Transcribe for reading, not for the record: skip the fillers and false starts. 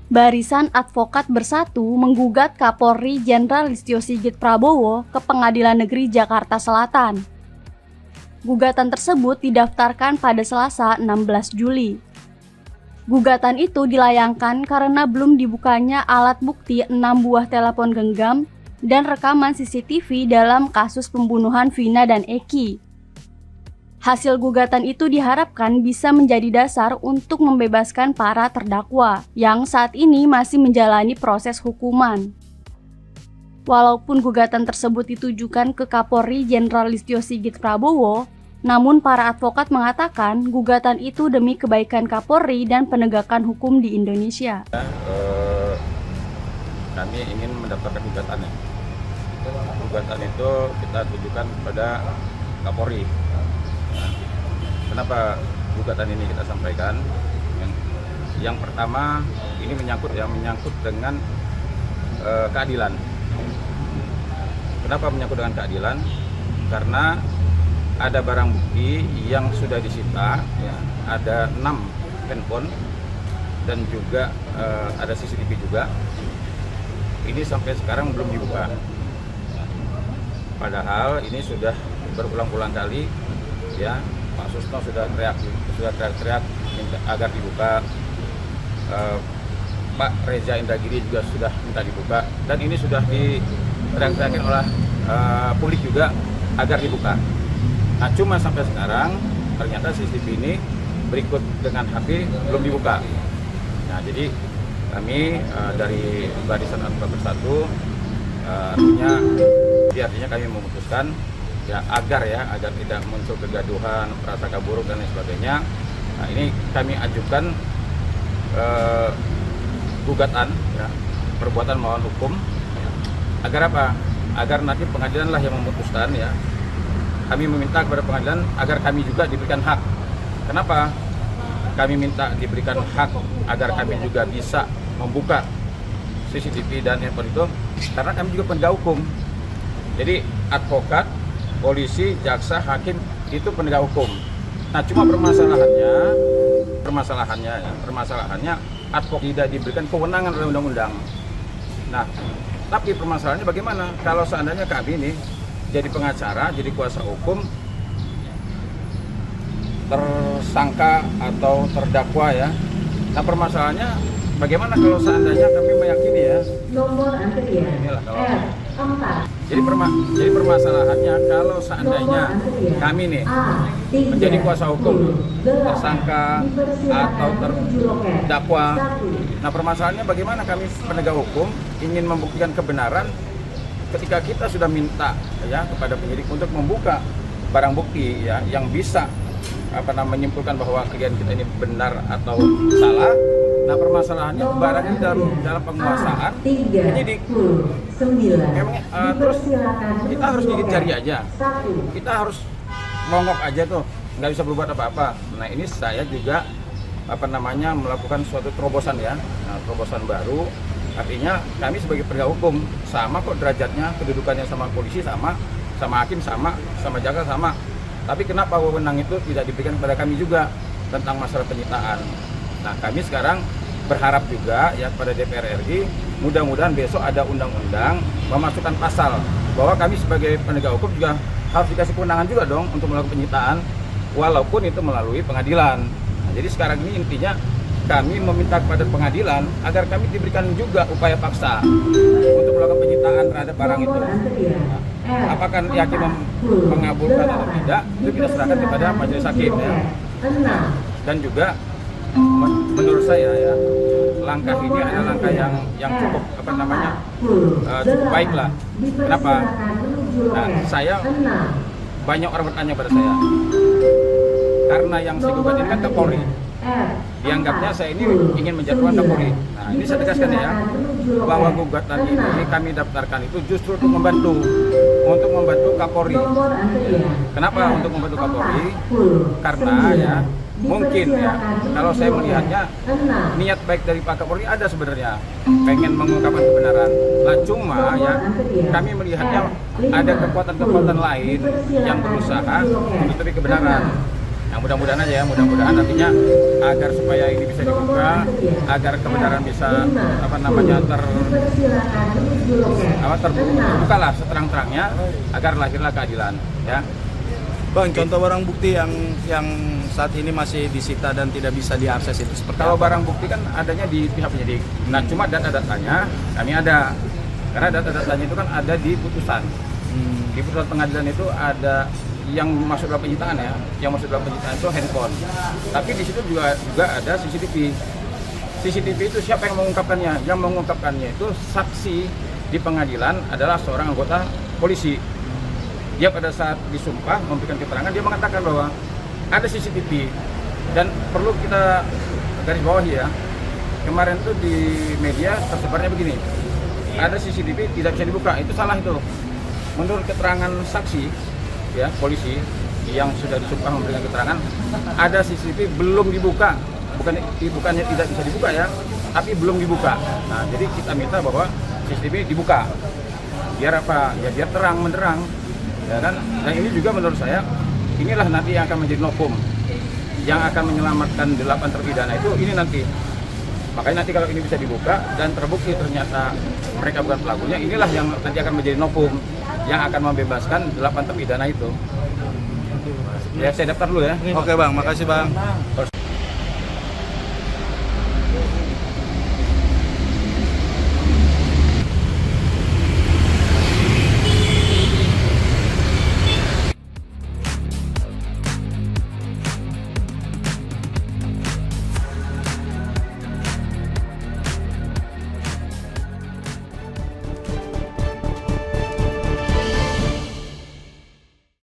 Barisan Advokat Bersatu menggugat Kapolri Jenderal Listio Sigit Prabowo ke Pengadilan Negeri Jakarta Selatan. Gugatan tersebut didaftarkan pada Selasa 16 Juli. Gugatan itu dilayangkan karena belum dibukanya alat bukti 6 buah telepon genggam dan rekaman CCTV dalam kasus pembunuhan Vina dan Eki. Hasil gugatan itu diharapkan bisa menjadi dasar untuk membebaskan para terdakwa yang saat ini masih menjalani proses hukuman. Walaupun gugatan tersebut ditujukan ke Kapolri Jenderal Listio Sigit Prabowo, namun para advokat mengatakan gugatan itu demi kebaikan Kapolri dan penegakan hukum di Indonesia. Kami ingin mendaftarkan gugatannya. Gugatan itu kita tujukan kepada Kapolri. Kenapa gugatan ini kita sampaikan? Yang pertama, ini menyangkut dengan keadilan. Kenapa menyangkut dengan keadilan? Karena ada barang bukti yang sudah disita, ya, ada 6 handphone dan juga ada CCTV juga. Ini sampai sekarang belum dibuka. Padahal ini sudah berulang-ulang kali, ya. Pak Susno sudah teriak-teriak agar dibuka. Pak Reza Indragiri juga sudah minta dibuka, dan ini sudah diteriak-teriakin oleh publik juga agar dibuka. Nah, cuma sampai sekarang ternyata CCTV ini berikut dengan HP belum dibuka. Nah, jadi kami dari Barisan Advokat Bersatu artinya kami memutuskan ya agar tidak muncul kegaduhan, prasangka buruk dan lain sebagainya. Nah, ini kami ajukan gugatan, ya, perbuatan melawan hukum, ya. Agar apa? Agar nanti pengadilan lah yang memutuskan, ya. Kami meminta kepada pengadilan agar kami juga diberikan hak. Kenapa? Kami minta diberikan hak agar kami juga bisa membuka CCTV dan handphone itu, karena kami juga penegak hukum. Jadi advokat, polisi, jaksa, hakim itu penegak hukum. Nah, cuma permasalahannya advokat tidak diberikan kewenangan oleh undang-undang. Nah, tapi permasalahannya bagaimana kalau seandainya kami ini jadi pengacara, jadi kuasa hukum tersangka atau terdakwa, ya. Nah, permasalahannya bagaimana kalau seandainya kami meyakini, ya. Nomor antrian Inilah kalau R4. Jadi permasalahannya kalau seandainya kami nih menjadi kuasa hukum tersangka atau terdakwa. Nah, permasalahannya bagaimana kami penegak hukum ingin membuktikan kebenaran ketika kita sudah minta, ya, kepada penyidik untuk membuka barang bukti, ya, yang bisa menyimpulkan bahwa klien kita ini benar atau salah. Nah, permasalahannya barang ini dalam penguasaan penyidik. Terus kita harus gigit jari aja, kita harus mongok aja tuh, nggak bisa berbuat apa-apa. Nah, ini saya juga melakukan suatu terobosan, ya. Nah, terobosan baru, artinya kami sebagai penegak hukum sama kok derajatnya, kedudukannya sama polisi, sama hakim, sama jaksa sama. Tapi kenapa wewenang itu tidak diberikan kepada kami juga tentang masalah penyitaan? Nah, kami sekarang berharap juga, ya, pada DPR RI, mudah-mudahan besok ada undang-undang memasukkan pasal bahwa kami sebagai penegak hukum juga harus dikasih kewenangan juga dong untuk melakukan penyitaan, walaupun itu melalui pengadilan. Nah, jadi sekarang ini intinya kami meminta kepada pengadilan agar kami diberikan juga upaya paksa untuk melakukan penyitaan terhadap barang itu. Nah, apakah hakim mengabulkan atau tidak, itu kita serahkan kepada majelis hakim, ya. Dan juga menurut saya, ya, langkah ini adalah langkah yang cukup cukup baik lah. Kenapa? Nah, banyak orang bertanya pada saya, karena yang saya gugat ini kan Kapolri, dianggapnya saya ini ingin menjatuhkan Kapolri. Nah, ini saya tegaskan, ya, bahwa gugatan ini kami daftarkan itu justru untuk membantu Kapolri. Kenapa untuk membantu Kapolri? Karena, ya, mungkin, ya, kalau saya melihatnya niat baik dari Pak Kapolri ada sebenarnya, pengen mengungkapkan kebenaran. Nah, cuma, ya, kami melihatnya ada kekuatan-kekuatan lain yang berusaha menutupi kebenaran. Yang mudah-mudahan aja ya, mudah-mudahan nantinya agar supaya ini bisa dibuka, agar kebenaran bisa terbuka lah seterang-terangnya, agar lahirlah keadilan ya. Bang, contoh barang bukti yang saat ini masih disita dan tidak bisa diakses itu seperti Kalau apa? barang bukti kan adanya di pihak penyidik. Nah, cuma data-datanya kami ada. Karena data-datanya itu kan ada di putusan. Di putusan pengadilan itu ada yang masuk dalam penyitaan ya. Yang masuk dalam penyitaan itu handphone. Tapi di situ juga ada CCTV. CCTV itu siapa yang mengungkapkannya? Yang mengungkapkannya itu saksi di pengadilan adalah seorang anggota polisi. Dia pada saat disumpah memberikan keterangan, dia mengatakan bahwa ada CCTV dan perlu kita garis bawahi ya. Kemarin tuh di media tersebarnya begini, ada CCTV tidak bisa dibuka, itu salah itu. Menurut keterangan saksi ya polisi yang sudah disumpah memberikan keterangan, ada CCTV belum dibuka, bukannya tidak bisa dibuka ya, tapi belum dibuka. Nah jadi kita minta bahwa CCTV dibuka, biar apa? Ya biar terang menderang. Ya kan? Dan ini juga menurut saya inilah nanti yang akan menjadi novum yang akan menyelamatkan 8 terpidana itu ini nanti. Makanya nanti kalau ini bisa dibuka dan terbukti ternyata mereka bukan pelakunya, inilah yang nanti akan menjadi novum yang akan membebaskan 8 terpidana itu. Ya saya daftar dulu ya. Oke Bang, makasih Bang.